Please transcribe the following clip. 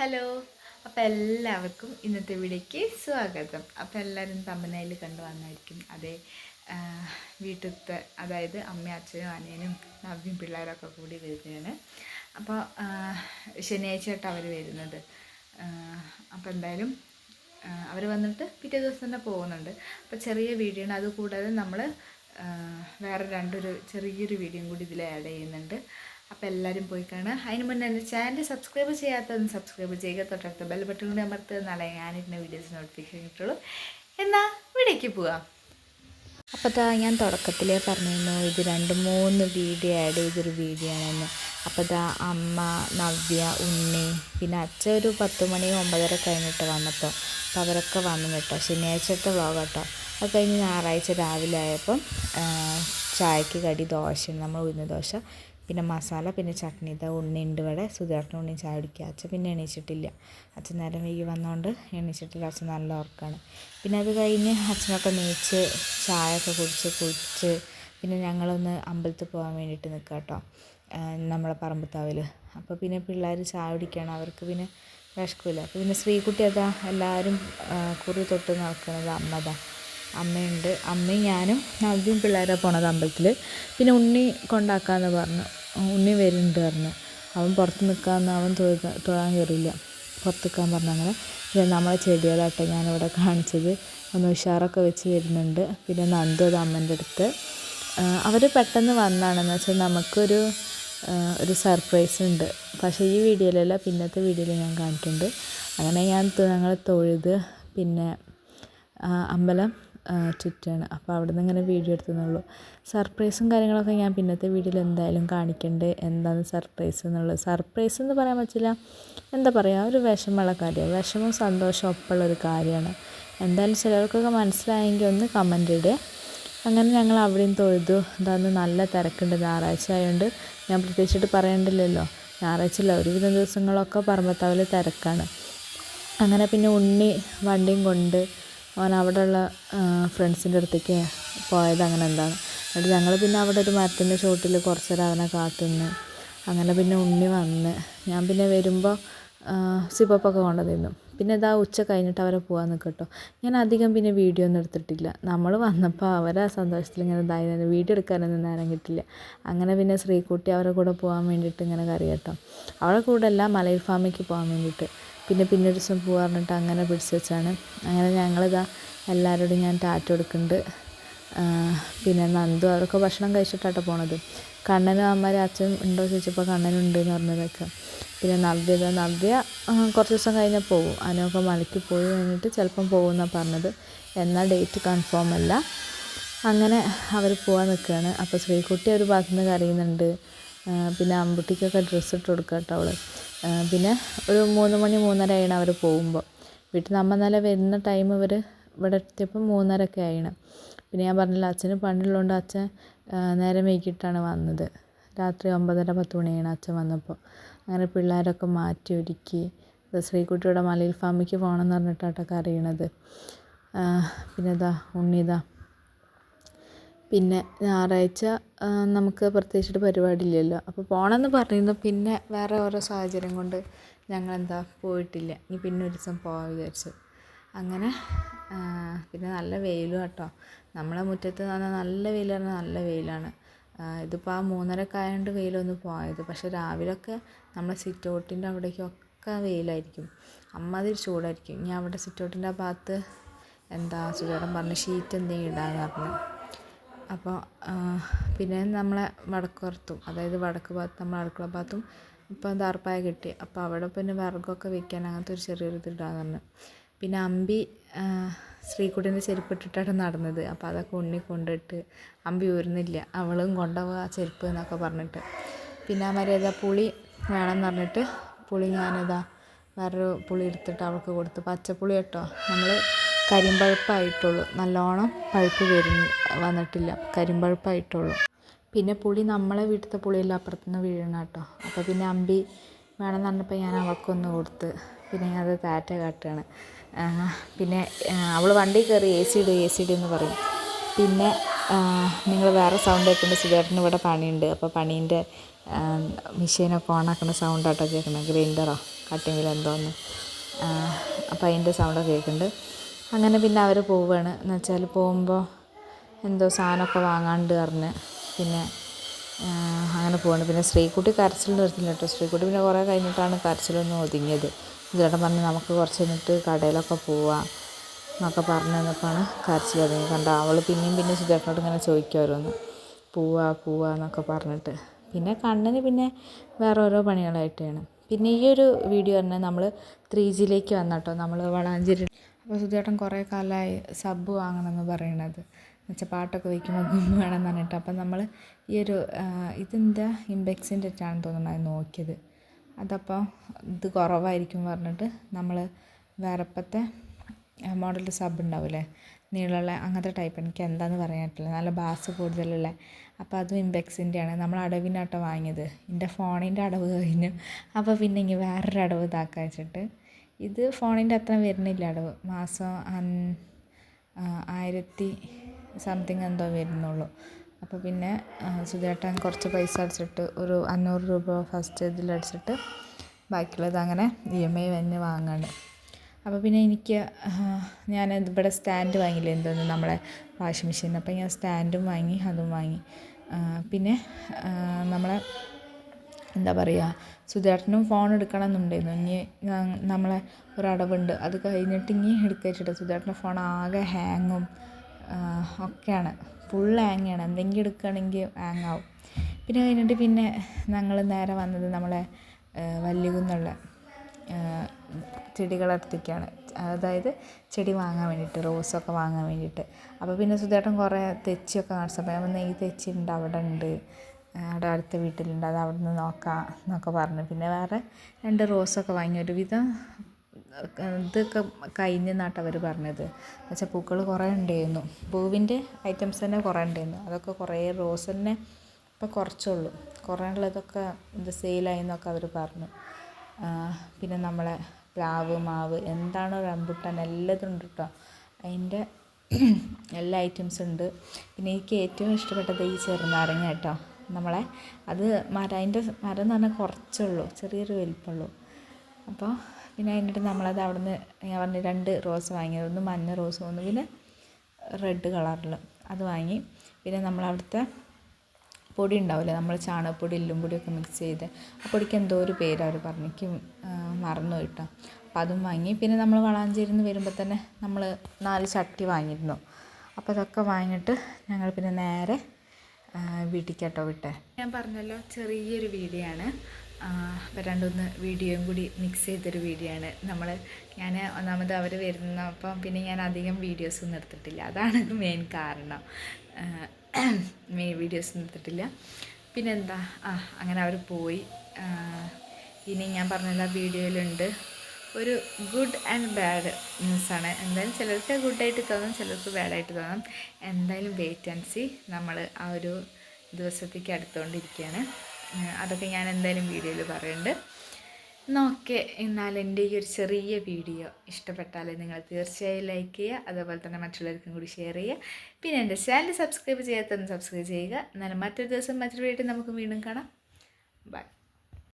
Hello. അപ്പോൾ എല്ലാവർക്കും ഇന്നത്തെ വീഡിയോയ്ക്ക് സ്വാഗതം. അപ്പോൾ എല്ലാവരും തമ്പനയിൽ കണ്ടു വന്നായിരിക്കും. അതേ വീട്ടിലത്തെ അതായത് അമ്മയും അച്ഛനും അനിയനും നവ്യം പിള്ളേരൊക്കെ കൂടി വരുന്നതാണ്. അപ്പോൾ ശനിയാഴ്ചയായിട്ട് അവർ വരുന്നത്. അപ്പോൾ എന്തായാലും അവർ വന്നിട്ട് പിറ്റേ ദിവസം തന്നെ പോകുന്നുണ്ട്. അപ്പോൾ ചെറിയ വീഡിയോ ആണ്. അതുകൂടാതെ നമ്മൾ വേറെ ചെറിയൊരു വീഡിയോയും കൂടി ഇതിൽ ആഡ് ചെയ്യുന്നുണ്ട്. അപ്പോൾ എല്ലാവരും പോയി കാണുക. അതിന് മുന്നേ എൻ്റെ ചാനൽ സബ്സ്ക്രൈബ് ചെയ്യാത്തതും സബ്സ്ക്രൈബ് ചെയ്യുക, തൊട്ടടുത്ത ബെൽ ബട്ടൺ കൂടി അമർത്തുക. നാളെ ഞാനിരുന്ന വീഡിയോസ് നോട്ടിഫിക്കേഷൻ കിട്ടുള്ളൂ. എന്നാൽ വീഡിയോയ്ക്ക് പോവാം. അപ്പോൾ ഞാൻ തുടക്കത്തിലേ പറഞ്ഞിരുന്നു ഇത് 2-3 വീഡിയോ ആഡ് ചെയ്തൊരു വീഡിയോ ആണെന്ന്. അപ്പോൾ അമ്മ, നവ്യ, ഉണ്ണി, പിന്നെ അച്ഛൻ ഒരു 10 മണി 9:30 കഴിഞ്ഞിട്ട് വന്നപ്പോൾ അപ്പോൾ അവരൊക്കെ വന്നു കേട്ടോ. ശനിയാഴ്ചത്തെ വ്ളോഗ് കേട്ടോ. അത് കഴിഞ്ഞ് ഞായറാഴ്ച രാവിലെ ആയപ്പം ചായക്ക് കടി ദോശ, നമ്മൾ ഉഴുന്ന ദോശ, പിന്നെ മസാല, പിന്നെ ചട്നി. ഇതാ ഉണ്ണി ഉണ്ട് ഇവിടെ. സുധേട്ടൻ ഉണ്ണി ചായ കുടിക്കുക. അച്ഛൻ പിന്നെ എണീച്ചിട്ടില്ല. അച്ഛൻ നേരം വൈകി വന്നുകൊണ്ട് എണീച്ചിട്ടില്ല. അച്ഛൻ നല്ല ഉറക്കമാണ്. പിന്നെ അത് കഴിഞ്ഞ് അച്ഛനൊക്കെ എണീച്ച് ചായയൊക്കെ കുടിച്ച് പിന്നെ ഞങ്ങളൊന്ന് അമ്പലത്തിൽ പോകാൻ വേണ്ടിയിട്ട് നിൽക്കുക കേട്ടോ, നമ്മളെ പറമ്പത്താവിൽ. അപ്പോൾ പിന്നെ പിള്ളേർ ചായ കുടിക്കുകയാണ്. അവർക്ക് പിന്നെ വിശക്കില്ല. അപ്പോൾ പിന്നെ ശ്രീകുട്ടി അതാ എല്ലാവരും കുറി തൊട്ട് നടക്കുന്നത്. അമ്മയുണ്ട്. അമ്മയും ഞാനും നവ്യം പിള്ളേരാണ് പോണത് അമ്പലത്തിൽ. പിന്നെ ഉണ്ണി കൊണ്ടാക്കാമെന്ന് പറഞ്ഞു. ഉണ്ണി വരുന്നുണ്ട് പറഞ്ഞു. അവൻ പുറത്ത് നിൽക്കാമെന്ന്, അവൻ തൊഴാൻ കയറില്ല, പുറത്ത് നിൽക്കാൻ പറഞ്ഞു. അങ്ങനെ പിന്നെ നമ്മളെ ചെടികളാട്ടെ ഞാനിവിടെ കാണിച്ചത്. ഒന്ന് ഉഷാറൊക്കെ വെച്ച് വരുന്നുണ്ട്. പിന്നെ നന്ദു അത് അമ്മേൻ്റെ അടുത്ത്. അവർ പെട്ടെന്ന് വന്നാണെന്ന് വെച്ചാൽ നമുക്കൊരു സർപ്രൈസ് ഉണ്ട്. പക്ഷേ ഈ വീഡിയോയിലല്ല, പിന്നത്തെ വീഡിയോയിൽ ഞാൻ കാണിക്കുന്നുണ്ട്. അങ്ങനെ ഞങ്ങൾ തൊഴുത് പിന്നെ അമ്പലം ചുറ്റാണ്. അപ്പോൾ അവിടെ നിന്ന് ഇങ്ങനെ വീഡിയോ എടുത്തുന്നുള്ളൂ. സർപ്രൈസും കാര്യങ്ങളൊക്കെ ഞാൻ പിന്നത്തെ വീഡിയോയിൽ എന്തായാലും കാണിക്കണ്ട്. എന്താണ് സർപ്രൈസ് എന്നുള്ളത്. സർപ്രൈസ് എന്ന് പറയാൻ പറ്റില്ല, എന്താ പറയുക, ഒരു വിഷമമുള്ള കാര്യമാണ്. വിഷമവും സന്തോഷവും ഒപ്പമുള്ളൊരു കാര്യമാണ്. എന്തായാലും ചിലർക്കൊക്കെ മനസ്സിലായെങ്കിൽ ഒന്ന് കമൻ്റ് ഇടുക. അങ്ങനെ ഞങ്ങൾ അവിടെയും തൊഴുതു. എന്താണെന്ന് നല്ല തിരക്കുണ്ട്. ഞായറാഴ്ച ആയതുകൊണ്ട് ഞാൻ പ്രത്യേകിച്ചിട്ട് പറയണ്ടില്ലല്ലോ. ഞായറാഴ്ചയില്ല, ഒരുവിധം ദിവസങ്ങളൊക്കെ പറമ്പത്താവിൽ തിരക്കാണ്. അങ്ങനെ പിന്നെ ഉണ്ണി വണ്ടിയും കൊണ്ട് അവൻ അവിടെയുള്ള ഫ്രണ്ട്സിൻ്റെ അടുത്തേക്ക് പോയത്. അങ്ങനെ എന്താണ് എന്നിട്ട് ഞങ്ങൾ പിന്നെ അവിടെ ഒരു മരത്തിൻ്റെ ചോട്ടിൽ കുറച്ച് നേരം അവനെ കാത്തുനിന്ന്. അങ്ങനെ പിന്നെ ഉണ്ണി വന്ന് ഞാൻ പിന്നെ വരുമ്പോൾ സിപ്പപ്പൊക്കെ കൊണ്ടുവന്നിരുന്നു. പിന്നെ ഇതാ ഉച്ച കഴിഞ്ഞിട്ട് അവരെ പോകാൻ നിൽക്കട്ടോ. ഞാൻ അധികം പിന്നെ വീഡിയോ ഒന്നും എടുത്തിട്ടില്ല. നമ്മൾ വന്നപ്പോൾ അവരെ സന്തോഷത്തിൽ ഇങ്ങനെ ഇതായിരുന്നു. വീഡിയോ എടുക്കാനൊന്നും നേരം കിട്ടില്ല. അങ്ങനെ പിന്നെ ശ്രീകുട്ടി അവരുടെ കൂടെ പോകാൻ വേണ്ടിയിട്ട് ഇങ്ങനെ കറിയട്ടോ. അവരുടെ കൂടെ അല്ല, മലയിൽ ഫാമിലേക്ക് പോകാൻ വേണ്ടിയിട്ട്. പിന്നെ ഒരു ദിവസം പോകാൻ പറഞ്ഞിട്ട് അങ്ങനെ പിടിച്ച് വെച്ചാണ്. അങ്ങനെ ഞങ്ങളിതാ എല്ലാവരോടും ഞാൻ ടാറ്റ കൊടുക്കുന്നുണ്ട്. പിന്നെ നന്ദു അവരൊക്കെ ഭക്ഷണം കഴിച്ചിട്ടാട്ടോ പോണത്. കണ്ണനും അമ്മമാരെ അച്ഛൻ ഉണ്ടോ ചോദിച്ചപ്പോൾ കണ്ണനുണ്ട് എന്ന് പറഞ്ഞതൊക്കെ. പിന്നെ നവ്യ കുറച്ച് ദിവസം കഴിഞ്ഞാൽ പോകും. അതിനൊക്കെ മലയ്ക്ക് പോയി കഴിഞ്ഞിട്ട് ചിലപ്പം പോകുമെന്നാണ് പറഞ്ഞത്. എന്നാൽ ഡേറ്റ് കൺഫേം അല്ല. അങ്ങനെ അവർ പോകാൻ നിൽക്കുകയാണ്. അപ്പോൾ ശ്രീകുട്ടി ഒരു ഭാഗത്തുനിന്ന് കരയുന്നുണ്ട്. പിന്നെ അമ്പുട്ടിക്കൊക്കെ ഡ്രസ്സ് ഇട്ട് കൊടുക്കുക കേട്ടോ അവൾ. പിന്നെ ഒരു 3 മണി 3:30 ആയിണ് അവർ പോകുമ്പോൾ. വീട്ടിൽ നമ്മൾ നല്ല വരുന്ന ടൈം ഇവിടെ എത്തിയപ്പോൾ 3:30 ആയിണ്. പിന്നെ ഞാൻ പറഞ്ഞില്ല, അച്ഛന് പണിയുള്ളതുകൊണ്ട് അച്ഛൻ നേരം വൈകിട്ടാണ് വന്നത്. രാത്രി 9:30-10 മണിയാണ് അച്ഛൻ വന്നപ്പോൾ. അങ്ങനെ പിള്ളേരൊക്കെ മാറ്റി ഒരുക്കി. ശ്രീകുട്ടിയുടെ മലയിൽ ഫാമിലേക്ക് പോകണമെന്ന് പറഞ്ഞിട്ടാട്ടൊക്കെ അറിയണത്. പിന്നെ ഉണ്ണിതാ. പിന്നെ ഞായറാഴ്ച നമുക്ക് പ്രത്യേകിച്ചിട്ട് പരിപാടിയില്ലല്ലോ. അപ്പോൾ പോകണമെന്ന് പറഞ്ഞിരുന്നു. പിന്നെ വേറെ ഓരോ സാഹചര്യം കൊണ്ട് ഞങ്ങളെന്താ പോയിട്ടില്ല. ഇനി പിന്നെ ഒരു ദിവസം പോകാൻ വിചാരിച്ചു. അങ്ങനെ പിന്നെ നല്ല വെയിലും കേട്ടോ. നമ്മളെ മുറ്റത്ത് നല്ല വെയിൽ പറഞ്ഞാൽ നല്ല വെയിലാണ്. ഇതിപ്പോൾ 3:30 ആയതുകൊണ്ട് വെയിലൊന്ന് പോയത്. പക്ഷേ രാവിലെയൊക്കെ നമ്മളെ സിറ്റൗട്ടിൻ്റെ അവിടേക്കൊക്കെ വെയിലായിരിക്കും. അമ്മാതിരി ചൂടായിരിക്കും. ഇനി അവിടെ സിറ്റൗട്ടിൻ്റെ ആ ഭാഗത്ത് സുഖേടൻ പറഞ്ഞ് ഷീറ്റ് എന്തെങ്കിലും ഇടാന്ന് പറഞ്ഞു. അപ്പോൾ പിന്നെ നമ്മളെ വടക്കുപുറത്തും, അതായത് വടക്ക് ഭാഗത്ത് നമ്മളെ അടുക്കള ഭാഗത്തും ഇപ്പം ദാർപ്പായ കിട്ടി. അപ്പോൾ അവിടെ പിന്നെ വിറകൊക്കെ വെക്കാൻ അങ്ങനത്തെ ഒരു ചെറിയൊരു ഇതിടാന്ന് പറഞ്ഞു. പിന്നെ അമ്പി ശ്രീകുട്ടീൻ്റെ ചെരുപ്പിട്ടിട്ടാണ് നടന്നത്. അപ്പോൾ അതൊക്കെ ഉണ്ണി കൊണ്ടിട്ട് അമ്പി ഊരുന്നില്ല. അവളും കൊണ്ടുപോവുക ആ ചെരുപ്പ് എന്നൊക്കെ പറഞ്ഞിട്ട്. പിന്നെ മര്യാദ പുളി വേണമെന്ന് പറഞ്ഞിട്ട് പുളി ഞാനിതാ വേറൊരു പുളി എടുത്തിട്ട് അവൾക്ക് കൊടുത്തു. പച്ചപ്പുളി കേട്ടോ. നമ്മൾ കരിമ്പഴുപ്പായിട്ടുള്ളൂ, നല്ലോണം പഴുപ്പ് വന്നിട്ടില്ല, കരിമ്പഴുപ്പായിട്ടുള്ളൂ. പിന്നെ പുളി നമ്മളെ വീട്ടിലത്തെ പുളിയെല്ലാം അപ്പുറത്തുനിന്ന് വീഴണം കേട്ടോ. അപ്പോൾ പിന്നെ അമ്പി വേണമെന്ന് പറഞ്ഞപ്പോൾ ഞാൻ അവൾക്കൊന്ന് കൊടുത്ത്. പിന്നെ അത് ടാറ്റ കാട്ടുകയാണ്. പിന്നെ അവൾ വണ്ടി കയറി എ സി ഇട് എന്ന് പറയും. പിന്നെ നിങ്ങൾ വേറെ സൗണ്ട് കേൾക്കുമ്പോൾ സുധേട്ടന് ഇവിടെ പണിയുണ്ട്. അപ്പോൾ പണീൻ്റെ മെഷീനൊക്കെ ഓണാക്കുന്ന സൗണ്ടാട്ടോ കേൾക്കുന്നത്. ഗ്രൈൻഡറോ കട്ടിങ്ങിൽ എന്തോന്ന്. അപ്പോൾ അതിൻ്റെ സൗണ്ടൊക്കെ കേൾക്കുന്നുണ്ട്. അങ്ങനെ പിന്നെ അവർ പോവുകയാണ്. എന്ന് വെച്ചാൽ പോകുമ്പോൾ എന്തോ സാധനമൊക്കെ വാങ്ങാണ്ട് പറഞ്ഞ് പിന്നെ അങ്ങനെ പോവാണ്. പിന്നെ ശ്രീക്കുട്ടി കരച്ചിൽ നിർത്തില്ല കേട്ടോ. ശ്രീക്കുട്ടി പിന്നെ കുറേ കഴിഞ്ഞിട്ടാണ് കരച്ചിലൊന്നും ഒതുങ്ങിയത്. ചേട്ടൻ പറഞ്ഞ് നമുക്ക് കുറച്ച് കഴിഞ്ഞിട്ട് കടയിലൊക്കെ പോവാം എന്നൊക്കെ പറഞ്ഞു തന്നപ്പോഴാണ് കരച്ചിൽ ഒതുങ്ങി. കണ്ട അവൾ പിന്നെയും സുധേട്ടനോട് ഇങ്ങനെ ചോദിക്കുമായിരുന്നു പോവാ എന്നൊക്കെ പറഞ്ഞിട്ട്. പിന്നെ കണ്ണിന് പിന്നെ വേറെ ഓരോ പണികളായിട്ടാണ്. പിന്നെ ഈ ഒരു വീഡിയോ പറഞ്ഞാൽ നമ്മൾ 3Gയിലേക്ക് വന്ന കേട്ടോ. നമ്മൾ വളാഞ്ചേരി. അപ്പോൾ സുധേട്ടൻ കുറേ കാലമായി സബ് വാങ്ങണമെന്ന് പറയണത്. എന്നുവെച്ചാൽ പാട്ടൊക്കെ വയ്ക്കുമ്പോൾ ഗുമ്മ വേണമെന്ന് പറഞ്ഞിട്ട്. അപ്പം നമ്മൾ ഈ ഒരു ഇതെന്താ ഇമ്പെക്സിൻ്റെ ആണെന്ന് തോന്നുന്നത് നോക്കിയത്. അതപ്പോൾ ഇത് കുറവായിരിക്കും പറഞ്ഞിട്ട് നമ്മൾ വേറെപ്പത്തെ മോഡൽ സബ് ഉണ്ടാവില്ലേ, നീളമുള്ള അങ്ങനത്തെ ടൈപ്പ്, എനിക്ക് എന്താണെന്ന് പറയാൻ പറ്റില്ല, നല്ല ബാസ് കൂടുതലുള്ള. അപ്പോൾ അതും ഇമ്പെക്സിൻ്റെയാണ്. നമ്മൾ അടവിനാട്ടോ വാങ്ങിയത്. എൻ്റെ ഫോണിൻ്റെ അടവ് കഴിഞ്ഞു. അപ്പോൾ പിന്നെ ഇങ്ങനെ വേറൊരു അടവ് ഇതാക്കാൻ വെച്ചിട്ട്. ഇത് ഫോണിൻ്റെ അത്ര വരുന്നില്ല അടവ്. മാസം 1000 സംതിങ് എന്തോ വരുന്നുള്ളൂ. അപ്പോൾ പിന്നെ സുധേട്ടൻ കുറച്ച് പൈസ അടിച്ചിട്ട് ഒരു 500 രൂപ ഫസ്റ്റ് ഇതിലടിച്ചിട്ട് ബാക്കിയുള്ളത് അങ്ങനെ EMI തന്നെ വാങ്ങാണ്. അപ്പോൾ പിന്നെ എനിക്ക് ഞാൻ ഇവിടെ സ്റ്റാൻഡ് വാങ്ങിയില്ലേ എന്തോന്ന് നമ്മളെ വാഷിംഗ് മെഷീൻ. അപ്പോൾ ഞാൻ സ്റ്റാൻഡും വാങ്ങി അതും വാങ്ങി. പിന്നെ നമ്മളെ എന്താ പറയുക, സുധേട്ടനും ഫോൺ എടുക്കണം എന്നുണ്ടായിരുന്നു. ഇനി നമ്മളെ ഒരടവുണ്ട്, അത് കഴിഞ്ഞിട്ട് ഇനി എടുക്കുക വെച്ചിട്ട്. സുധേട്ടൻ്റെ ഫോൺ ആകെ ഹാങ്ങും ഒക്കെയാണ്, ഫുൾ ഹാങ്ങാണ്. എന്തെങ്കിലും എടുക്കുകയാണെങ്കിൽ ഹാങ് ആവും. പിന്നെ കഴിഞ്ഞിട്ട് പിന്നെ ഞങ്ങൾ നേരെ വന്നത് നമ്മളെ വല്യകുന്നുള്ള ചെടികളടുത്തേക്കാണ്. അതായത് ചെടി വാങ്ങാൻ വേണ്ടിയിട്ട്, റോസൊക്കെ വാങ്ങാൻ വേണ്ടിയിട്ട്. അപ്പോൾ പിന്നെ സുധേട്ടൻ കുറേ തെച്ചിയൊക്കെ കാണിച്ചപ്പോൾ ഞാൻ വന്ന് ഈ തെച്ചി ഉണ്ട്, അവിടെ ഉണ്ട്, അവിടെ അടുത്ത വീട്ടിലുണ്ട്, അത് അവിടെ നിന്ന് നോക്കാം എന്നൊക്കെ പറഞ്ഞു. പിന്നെ വേറെ 2 റോസൊക്കെ വാങ്ങി. ഒരുവിധം ഇതൊക്കെ കഴിഞ്ഞെന്നാട്ടോ അവർ പറഞ്ഞത്. എന്നുവെച്ചാൽ പൂക്കൾ കുറേ ഉണ്ടായിരുന്നു, പൂവിൻ്റെ ഐറ്റംസ് തന്നെ കുറേ ഉണ്ടായിരുന്നു. അതൊക്കെ കുറേ റോസ് തന്നെ ഇപ്പോൾ കുറച്ചുള്ളൂ. കുറേ ഉള്ളതൊക്കെ ഇത് സെയിലായി എന്നൊക്കെ അവർ പറഞ്ഞു. പിന്നെ നമ്മളെ പ്ലാവ്, മാവ്, എന്താണോ റംബുട്ടാൻ എല്ലാതും ഉണ്ട് കേട്ടോ. അതിൻ്റെ എല്ലാ ഐറ്റംസും ഉണ്ട്. പിന്നെ എനിക്ക് ഏറ്റവും ഇഷ്ടപ്പെട്ടത് ഈ ചെറുനാരങ്ങ കേട്ടോ. നമ്മളെ അത് അതിൻ്റെ മരം എന്ന് പറഞ്ഞാൽ കുറച്ചുള്ളൂ, ചെറിയൊരു വലിപ്പമുള്ളൂ. അപ്പോൾ പിന്നെ കഴിഞ്ഞിട്ട് നമ്മളത് അവിടുന്ന് ഞാൻ പറഞ്ഞ് 2 റോസ് വാങ്ങിയത്. ഒന്ന് മഞ്ഞ റോസും ഒന്ന് പിന്നെ റെഡ് കളറിൽ അത് വാങ്ങി. പിന്നെ നമ്മളവിടുത്തെ പൊടി ഉണ്ടാവില്ലേ, നമ്മൾ ചാണകപ്പൊടി എല്ലും പൊടിയൊക്കെ മിക്സ് ചെയ്ത്, ആ പൊടിക്ക് എന്തോ ഒരു പേര് അവർ പറഞ്ഞു, എനിക്ക് മറന്നു കേട്ടോ. അപ്പോൾ അതും വാങ്ങി. പിന്നെ നമ്മൾ വളാഞ്ചേരിയിൽ നിന്ന് വരുമ്പോൾ തന്നെ നമ്മൾ 4 ചട്ടി വാങ്ങിയിരുന്നു. അപ്പോൾ അതൊക്കെ വാങ്ങിയിട്ട് ഞങ്ങൾ പിന്നെ നേരെ വീട്ടിലേക്കാട്ടോ വിട്ടേ. ഞാൻ പറഞ്ഞല്ലോ ചെറിയൊരു വീഡിയോ ആണ്. അപ്പോൾ 2-3 വീഡിയോയും കൂടി മിക്സ് ചെയ്തൊരു വീഡിയോ ആണ്. ഞാൻ ഒന്നാമത് അവർ വരുന്നപ്പം പിന്നെ ഞാൻ അധികം വീഡിയോസൊന്നും എടുത്തിട്ടില്ല. അതാണ് മെയിൻ കാരണം. വീഡിയോസൊന്നും എടുത്തിട്ടില്ല. പിന്നെന്താ, അങ്ങനെ അവർ പോയി. ഇനി ഞാൻ പറഞ്ഞല്ലോ വീഡിയോയിലുണ്ട് ഒരു ഗുഡ് ആൻഡ് ബാഡ് ന്യൂസാണ്. എന്തായാലും ചിലർക്ക് ഗുഡായിട്ട് തോന്നും, ചിലർക്ക് ബാഡായിട്ട് തോന്നും. എന്തായാലും വെയിറ്റ് ആൻഡ് സീ. നമ്മൾ ആ ഒരു ദിവസത്തേക്ക് അടുത്തുകൊണ്ടിരിക്കുകയാണ്. അതൊക്കെ ഞാൻ എന്തായാലും വീഡിയോയിൽ പറയുന്നുണ്ട്. നോക്കെ എന്നാൽ എൻ്റെ ഈ ഒരു ചെറിയ വീഡിയോ ഇഷ്ടപ്പെട്ടാൽ നിങ്ങൾ തീർച്ചയായും ലൈക്ക് ചെയ്യുക, അതുപോലെ തന്നെ മറ്റുള്ളവർക്കും കൂടി ഷെയർ ചെയ്യുക. പിന്നെ എൻ്റെ ചാനൽ സബ്സ്ക്രൈബ് ചെയ്യാത്തൊന്ന് സബ്സ്ക്രൈബ് ചെയ്യുക. എന്നാലും മറ്റൊരു ദിവസം മറ്റൊരു വീഡിയോ നമുക്ക് വീണ്ടും കാണാം. ബൈ.